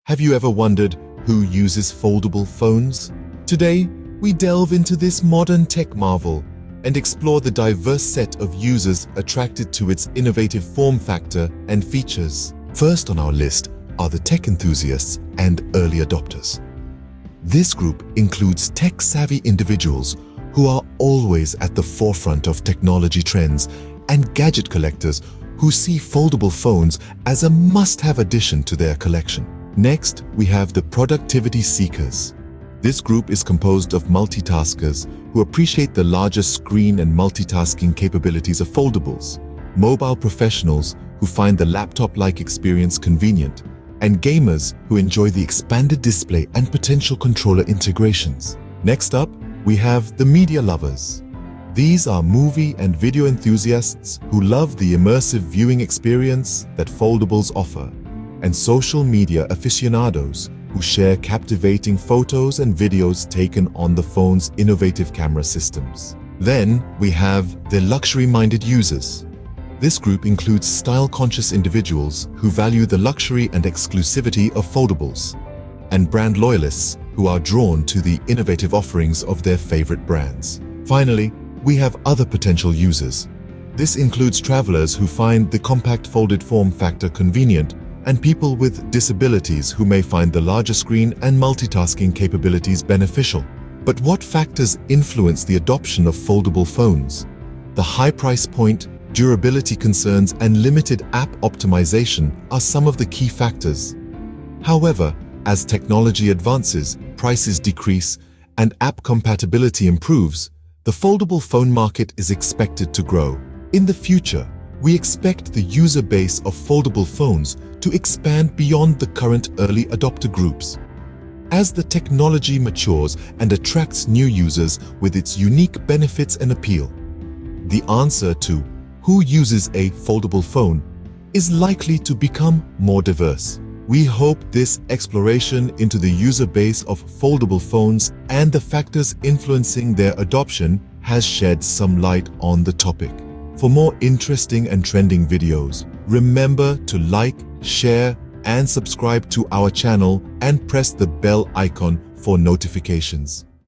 Have you ever wondered who uses foldable phones? Today, we delve into this modern tech marvel and explore the diverse set of users attracted to its innovative form factor and features. First on our list are the tech enthusiasts and early adopters. This group includes tech-savvy individuals who are always at the forefront of technology trends and gadget collectors who see foldable phones as a must-have addition to their collection. Next, we have the productivity seekers. This group is composed of multitaskers who appreciate the larger screen and multitasking capabilities of foldables, mobile professionals who find the laptop-like experience convenient, and gamers who enjoy the expanded display and potential controller integrations. Next up, we have the media lovers. These are movie and video enthusiasts who love the immersive viewing experience that foldables offer, and social media aficionados who share captivating photos and videos taken on the phone's innovative camera systems. Then we have the luxury-minded users. This group includes style-conscious individuals who value the luxury and exclusivity of foldables, and brand loyalists who are drawn to the innovative offerings of their favorite brands. Finally, we have other potential users. This includes travelers who find the compact folded form factor convenient, and people with disabilities who may find the larger screen and multitasking capabilities beneficial. But what factors influence the adoption of foldable phones? The high price point, durability concerns, and limited app optimization are some of the key factors. However, as technology advances, prices decrease, and app compatibility improves, the foldable phone market is expected to grow. In the future, we expect the user base of foldable phones to expand beyond the current early adopter groups. As the technology matures and attracts new users with its unique benefits and appeal, the answer to who uses a foldable phone is likely to become more diverse. We hope this exploration into the user base of foldable phones and the factors influencing their adoption has shed some light on the topic. For more interesting and trending videos, remember to like, share, and subscribe to our channel and press the bell icon for notifications.